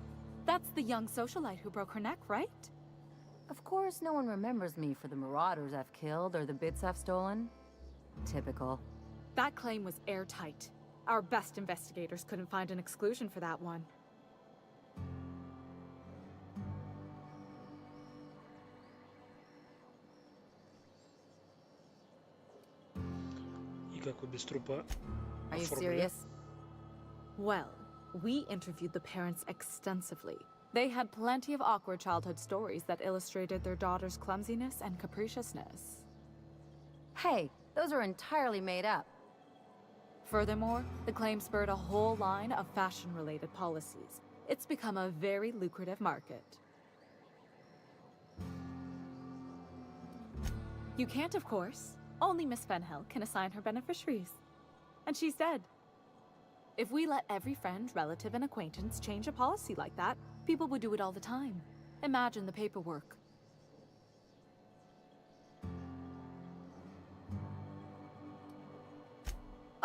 That's the young socialite who broke her neck, right? Of course, no one remembers me for the marauders I've killed or the bits I've stolen. Typical. That claim was airtight. Our best investigators couldn't find an exclusion for that one. И как вы без трупа Are you оформили? serious? Well, we interviewed the parents extensively. They had plenty of awkward childhood stories that illustrated their daughter's clumsiness and capriciousness. Hey, those are entirely made up. Furthermore, the claim spurred a whole line of fashion-related policies. It's become a very lucrative market. You can't, of course. Only Miss Fenhel can assign her beneficiaries. And she's dead. If we let every friend, relative, and acquaintance change a policy like that, people would do it all the time. Imagine the paperwork.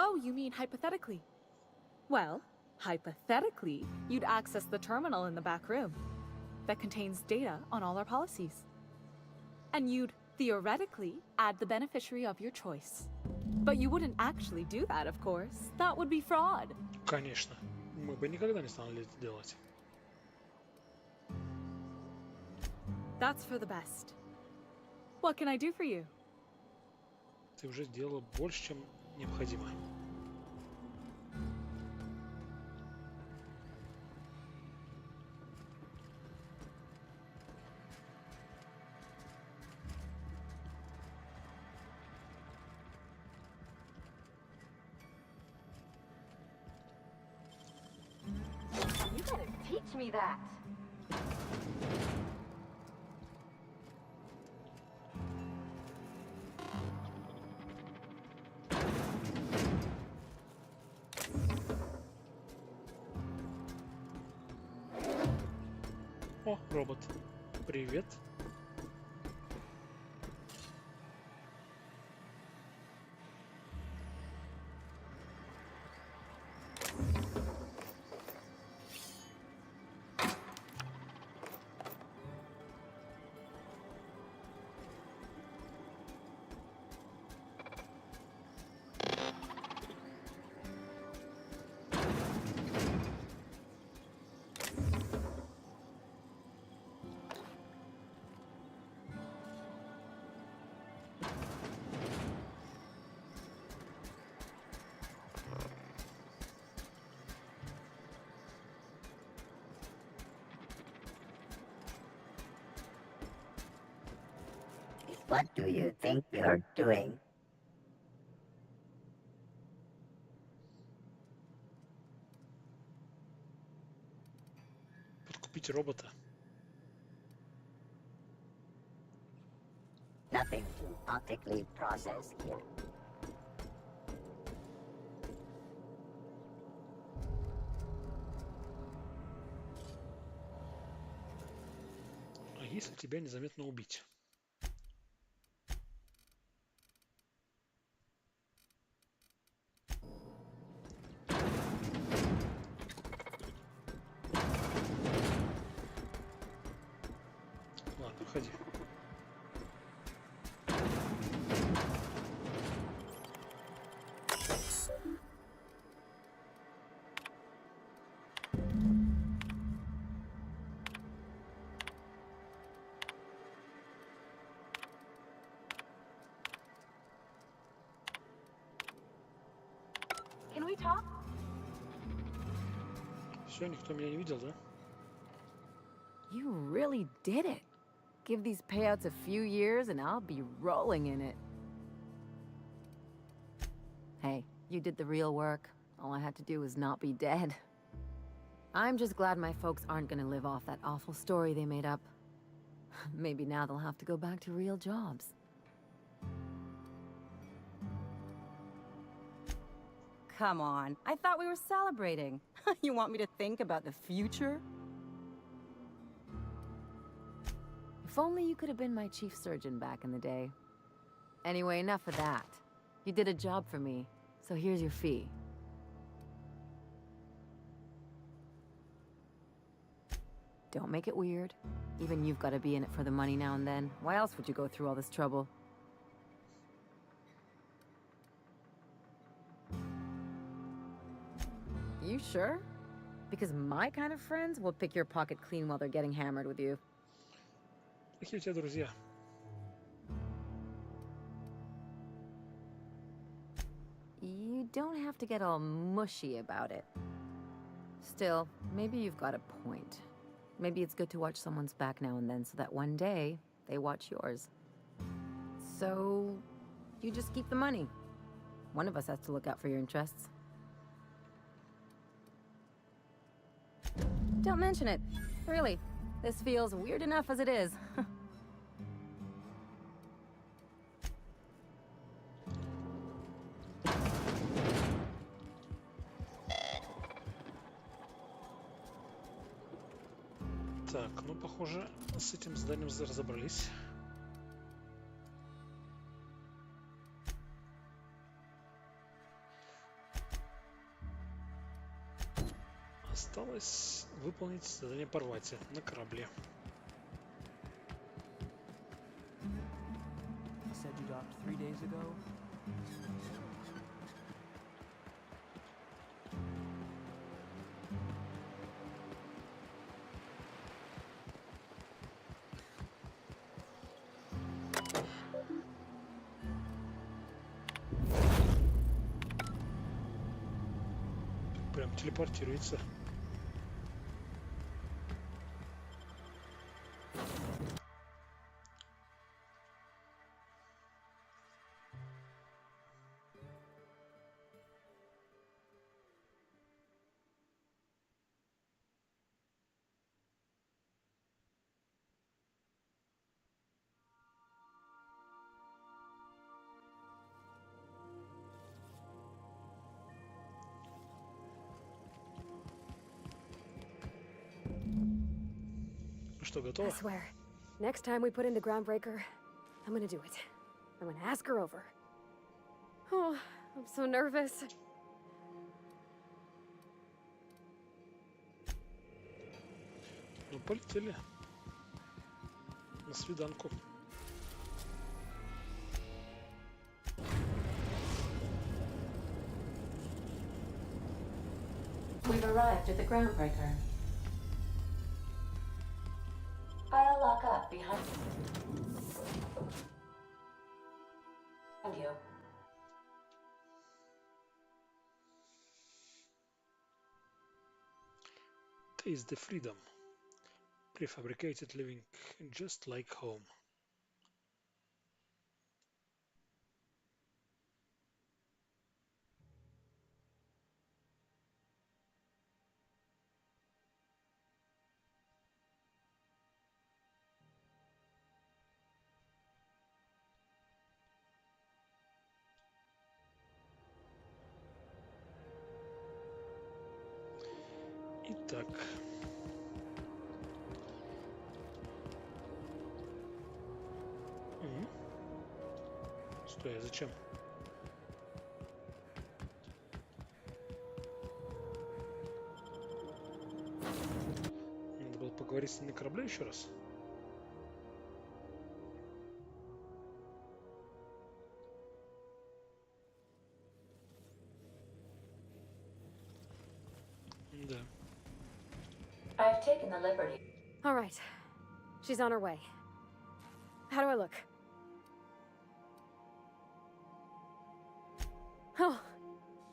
Oh, you mean hypothetically? Well, hypothetically, you'd access the terminal in the back room that contains data on all our policies. And you'd, theoretically, add the beneficiary of your choice. But you wouldn't actually do that, of course. That would be fraud. Конечно. Мы бы никогда не стали это делать. That's for the best. What can I do for you? Ты уже сделала больше, чем необходимо. You gotta teach me that. О, робот. Привет. What do you think you're doing? Подкупить робота. Nothing to optically process here. А если тебя незаметно убить? Ладно, ходи. Can we talk? Все, никто меня не видел, да? You really did it. Give these payouts a few years and I'll be rolling in it. Hey, you did the real work. All I had to do was not be dead. I'm just glad my folks aren't gonna live off that awful story they made up. Maybe now they'll have to go back to real jobs. come on. I thought we were celebrating. You want me to think about the future? If only you could have been my chief surgeon back in the day. Anyway, enough of that. You did a job for me, so here's your fee. Don't make it weird. Even you've got to be in it for the money now and then. Why else would you go through all this trouble? You sure? Because my kind of friends will pick your pocket clean while they're getting hammered with you. Какие у тебя друзья? You don't have to get all mushy about it. Still, maybe you've got a point. Maybe it's good to watch someone's back now and then so that one day they watch yours. So, you just keep the money. One of us has to look out for your interests. Don't mention it. Really, this feels weird enough as it is. Так, ну похоже, с этим заданием разобрались. Осталось выполнить задание порвать на корабле. You said you docked 3 days ago? Прям телепортируется. Что, готово? I swear, next time we put into Groundbreaker, I'm gonna do it. I'm gonna ask her over. Oh, I'm so nervous. Ну, полетели. На свиданку. We've arrived at the Groundbreaker. I'll lock up behind you. Taste the freedom. Prefabricated living just like home. Итак. Стой, а зачем? Надо было поговорить с ним на корабле еще раз. Да. I've taken the liberty. All right. She's on her way. How do I look? Oh,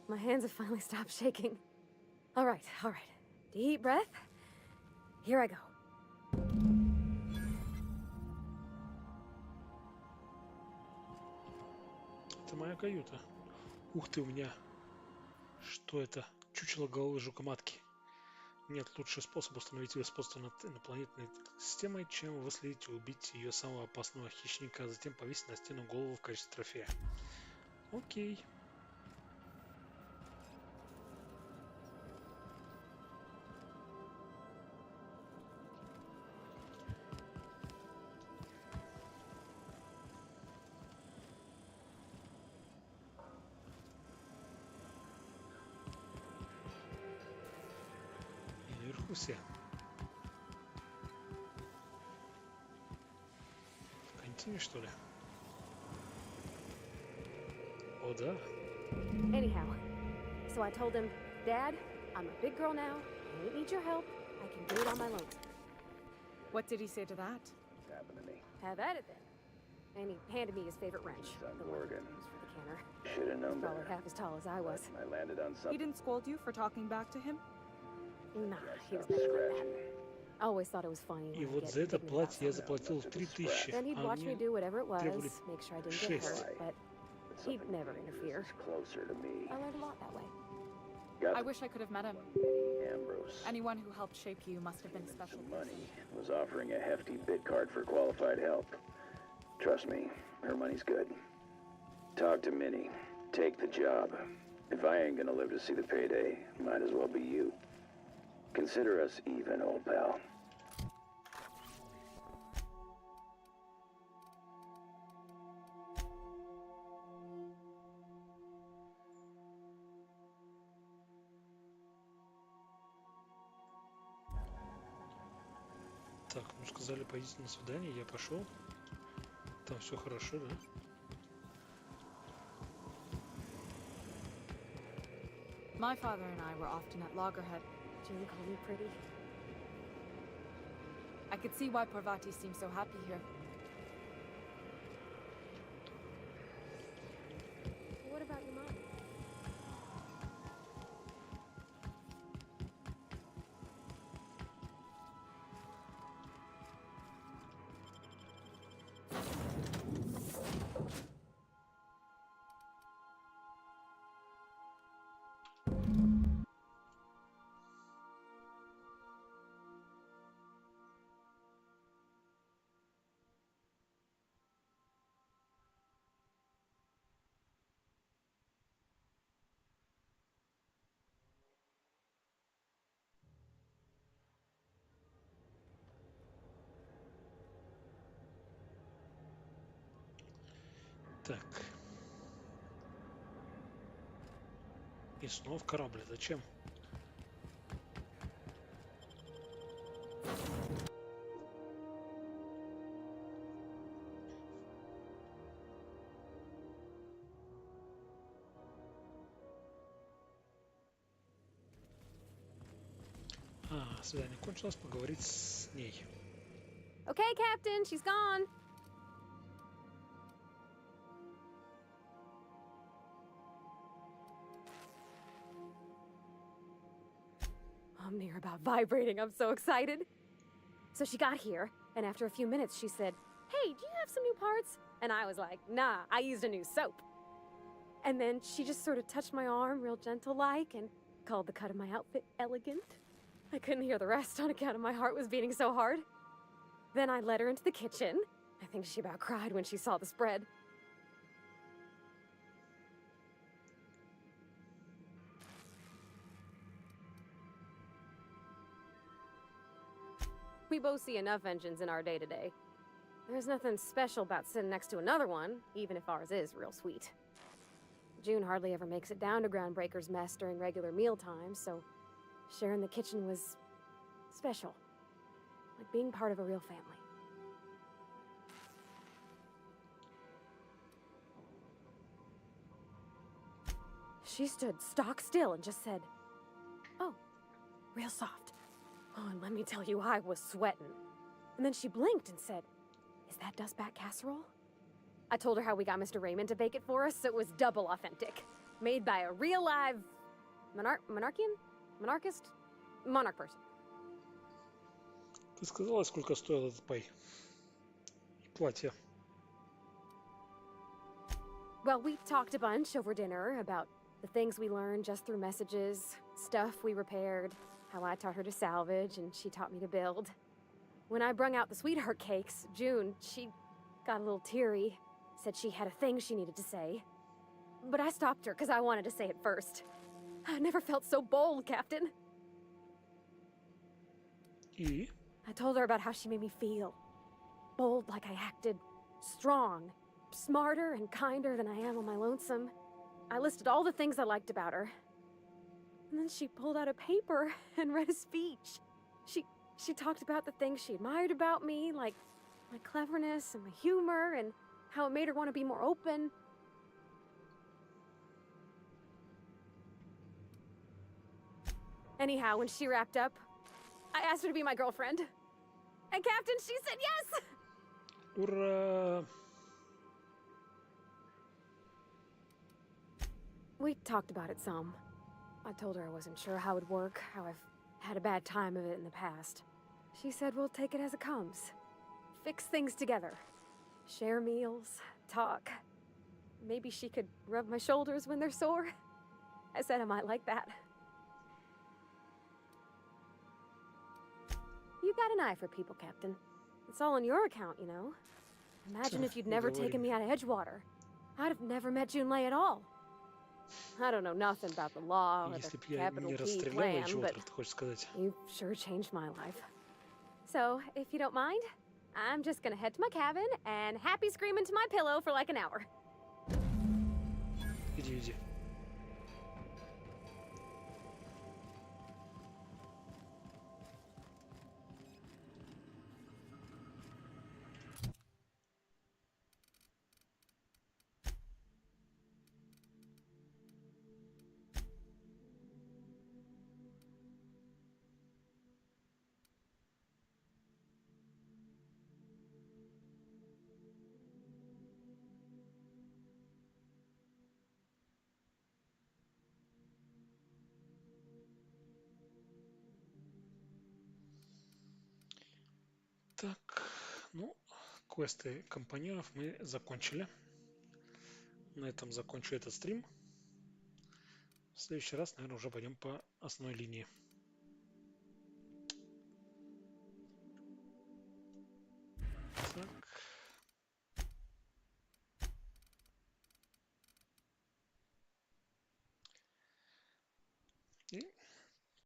my hands have finally stopped shaking. All right, all right. Deep breath. Here I go. Это моя каюта. Ух ты, у меня. Что это? Чучело головы жукоматки. Нет лучшего способа установить господство над инопланетной системой, чем выследить и убить ее самого опасного хищника, а затем повесить на стену голову в качестве трофея. Окей. дискуссия. Континю, что ли? О, да. Anyhow, so I told him, Dad, I'm a big girl now. I don't need your help. I can do it on my own. What did he say to that? What's happened to me? Have at it then. And he handed me his favorite wrench. Son The one Morgan. used for the canner. Should have known Probably better. half as tall as I was. I landed on He something. didn't scold you for talking back to him? Nah, he was never like that. I always thought it was funny И when вот he'd за get это indignant about платье я something. заплатил 3000, Then he'd а watch me мне do whatever it was, требовали make sure I didn't get 6. hurt, but he'd never interfere. Closer to me. I learned a lot that way. I wish I could have met him. Ambrose. Anyone who helped shape you must have been a special person. Money. Was offering a hefty bid card for qualified help. Trust me, her money's good. Talk to Minnie. Take the job. If I ain't gonna live to see the payday, might as well be you. Consider us even, old pal. Так, ну сказали, пойдите на свидание, я пошел. Там все хорошо, да? My father and I were often at loggerhead. June called me pretty. I could see why Parvati seems so happy here. What about your mom? Так. И снова в корабле. Зачем? Свидание кончилось, поговорить с ней. Okay, Captain, she's gone. I'm near about vibrating. I'm so excited. So she got here, and after a few minutes, she said, Hey, do you have some new parts? And I was like, Nah, I used a new soap. And then she just sort of touched my arm real gentle-like and called the cut of my outfit elegant. I couldn't hear the rest on account of my heart was beating so hard. Then I led her into the kitchen. I think she about cried when she saw the spread. We both see enough engines in our day-to-day. There's nothing special about sitting next to another one, even if ours is real sweet. June hardly ever makes it down to Groundbreaker's mess during regular meal times, so sharing the kitchen was special. Like being part of a real family. She stood stock still and just said, Oh, real soft. Oh, and let me tell you, I was sweating. And then she blinked and said, Is that dustback casserole? I told her how we got Mr. Raymond to bake it for us, so it was double authentic. Made by a real live monarchist? Monarch person. Ты сказала, сколько стоил этот пай? И платье. Well, we talked a bunch over dinner about the things we learned just through messages, stuff we repaired, how I taught her to salvage and she taught me to build. When I brung out the sweetheart cakes, June, she got a little teary, said she had a thing she needed to say. But I stopped her because I wanted to say it first. I never felt so bold, Captain. И? I told her about how she made me feel. Bold like I acted, strong, smarter and kinder than I am on my lonesome. I listed all the things I liked about her. And then she pulled out a paper and read a speech. She talked about the things she admired about me, like my cleverness and my humor, and how it made her want to be more open. Anyhow, when she wrapped up, I asked her to be my girlfriend. And Captain, she said yes! Ура! We talked about it some. I told her I wasn't sure how it'd work, how I've had a bad time of it in the past. She said we'll take it as it comes. Fix things together. Share meals, talk. Maybe she could rub my shoulders when they're sore. I said I might like that. You got an eye for people, Captain. It's all on your account, you know. Imagine if you'd never taken me out of Edgewater. I'd have never met Junlei at all. I don't know nothing about the law or the capital P plan, but you've sure changed my life. So, if you don't mind, I'm just gonna head to my cabin and happy scream into my pillow for like an hour. Иди. Так, ну, квесты компаньонов мы закончили. На этом закончу этот стрим. В следующий раз, наверное, уже пойдем по основной линии. Так.